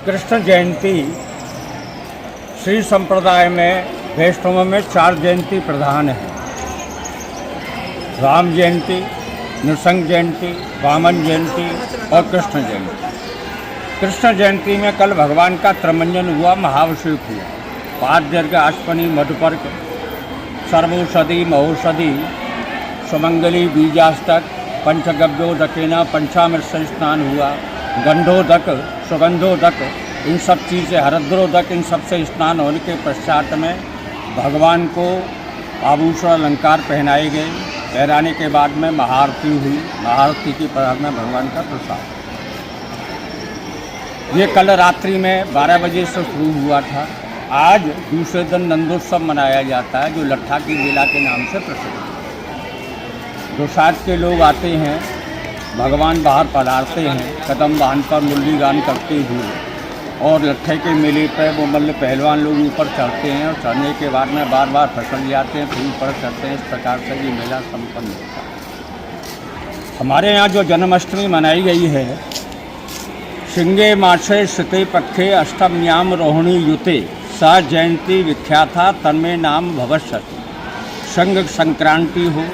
कृष्ण जयंती श्री संप्रदाय में वैष्णव में 4 जयंती प्रधान है। राम जयंती, नृसिंह जयंती, वामन जयंती और कृष्ण जयंती। कृष्ण जयंती में कल भगवान का त्रमंजन हुआ, महाभिषेक हुआ। पाद्यर्घ आश्वनी मधुपर्क सर्वौषधि महौषधि सुमंगली बीजाष्टक पंचगव्योदकेन पंचामृत से स्नान हुआ। गंधोदक सुगंधोदक इन सब चीज़ें, हरद्रोदक इन सब से स्नान होने के पश्चात में भगवान को आभूषण अलंकार पहनाए गए। पहनाने के बाद में महाआरती हुई। महाआरती की बाद में भगवान का प्रसाद। ये कल रात्रि में 12 बजे से शुरू हुआ था। आज दूसरे दिन नंदोत्सव मनाया जाता है, जो लट्ठा की मेला के नाम से प्रसिद्ध है। दोसाध के लोग आते हैं, भगवान बाहर पधारते हैं कदम वाहन पर मुरली गान करते हुए, और लट्ठे के मेले पर वो मल्ल पहलवान लोग ऊपर चढ़ते हैं और चढ़ने के बाद में बार बार फिसल जाते हैं, फिर ऊपर चढ़ते हैं। इस प्रकार से ये मेला संपन्न होता है। हमारे यहाँ जो जन्माष्टमी मनाई गई है, शिंगे मासे सिते पक्षे अष्टम्याम रोहिणी युते स जयंती विख्याता तन्मे नाम भविष्यति। संग संक्रांति हो,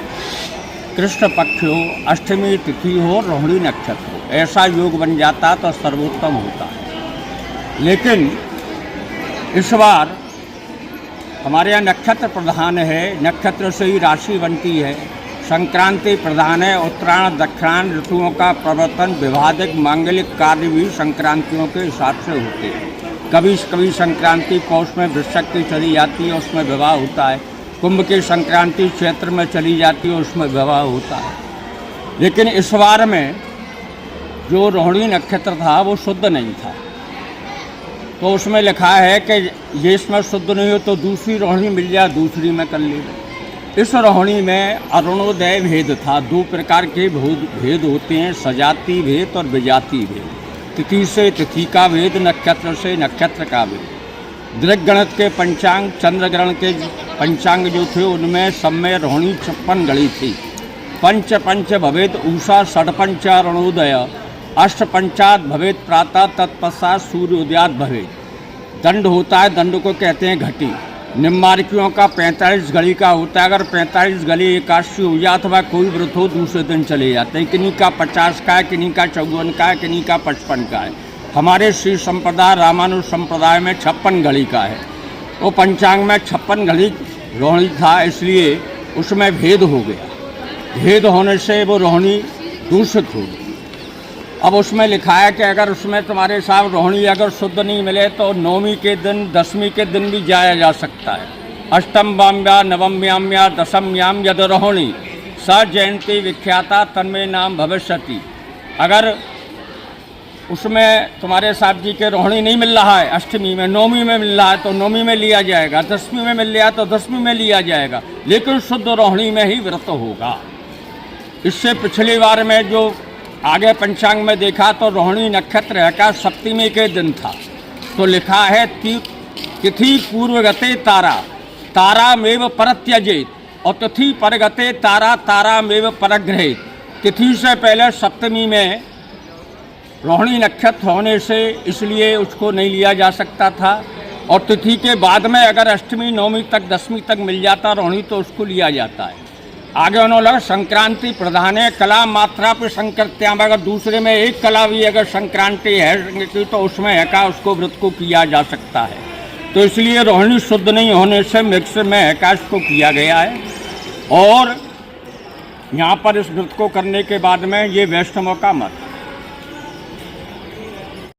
कृष्ण पक्ष हो, अष्टमी तिथि हो, रोहिणी नक्षत्र हो, ऐसा योग बन जाता तो सर्वोत्तम होता है। लेकिन इस बार हमारे यहाँ नक्षत्र प्रधान है, नक्षत्र से ही राशि बनती है। संक्रांति प्रधान है। उत्तरायण दक्षिणायन ऋतुओं का प्रवर्तन, विवादिक मांगलिक कार्य भी संक्रांतियों के हिसाब से होते हैं। कभी संक्रांति पौष में वृश्चिक की चली जाती है, उसमें विवाह होता है। कुंभ की संक्रांति क्षेत्र में चली जाती है, उसमें विवाह होता है। लेकिन इस बार में जो रोहिणी नक्षत्र था वो शुद्ध नहीं था, तो उसमें लिखा है कि ये इसमें शुद्ध नहीं हो तो दूसरी रोहिणी मिल जाए, दूसरी में कर ले। इस रोहिणी में अरुणोदय भेद था। 2 प्रकार के भेद होते हैं, सजाति भेद और विजाति भेद। तिथि से तिथि का भेद, नक्षत्र से नक्षत्र का भेद। दृग्गणित के पंचांग, चंद्रग्रहण के पंचांग जो थे उनमें सब में रोहिणी 56 गणी थी। पंच भवेद उषा, षड्पंच अरुणोदय, अष्टपंचात भवेद प्रातः, तत्पश्चात सूर्योदयात भवेद। दंड होता है, दंड को कहते हैं घटी। निम्बार्कियों का 45 गली का होता है। अगर 45 गली एकादशी हो जाए अथवा कोई व्रत हो, दूसरे दिन चले जाते हैं। किन्हीं का 50 का है, किन्हीं का 54 का है, किन्हीं का 55 का है। हमारे श्री संप्रदाय रामानुज संप्रदाय में 56 घड़ी का है। वो पंचांग में 56 घड़ी रोहिणी था, इसलिए उसमें भेद हो गया। भेद होने से वो रोहिणी दूषित हो गई। अब उसमें लिखा है कि अगर उसमें तुम्हारे साथ रोहिणी अगर शुद्ध नहीं मिले तो नवमी के दिन, दसवीं के दिन भी जाया जा सकता है। अष्टम्याम्या नवम्याम्या दशम्याम यद रोहिणी स जयंती विख्याता तन्मे नाम भविष्यति। अगर उसमें तुम्हारे साथ जी के रोहिणी नहीं मिल रहा है, अष्टमी में, नवमी में मिल रहा है तो नवमी में लिया जाएगा, दसवीं में मिल रहा है तो दसवीं में लिया जाएगा, लेकिन शुद्ध रोहिणी में ही व्रत होगा। इससे पिछली बार में जो आगे पंचांग में देखा तो रोहिणी नक्षत्र का सप्तमी के दिन था, तो लिखा है तिथि पूर्वगते तारा तारामेव परत्यजेत, और तिथि परगते तारा तारामेव परग्रहेत। तिथि से पहले सप्तमी में रोहिणी नक्षत्र होने से इसलिए उसको नहीं लिया जा सकता था, और तिथि के बाद में अगर अष्टमी नवमी तक दसवीं तक मिल जाता रोहिणी तो उसको लिया जाता है। आगे उन्होंने लगा संक्रांति प्रधान है, कला मात्रा पे संकृत्यां, अगर दूसरे में एक कला भी अगर संक्रांति है तो उसमें है का उसको व्रत को किया जा सकता है। तो इसलिए रोहिणी शुद्ध नहीं होने से मिक्स में एकाश को किया गया है। और यहाँ पर इस व्रत को करने के बाद में ये वैष्णवों का मत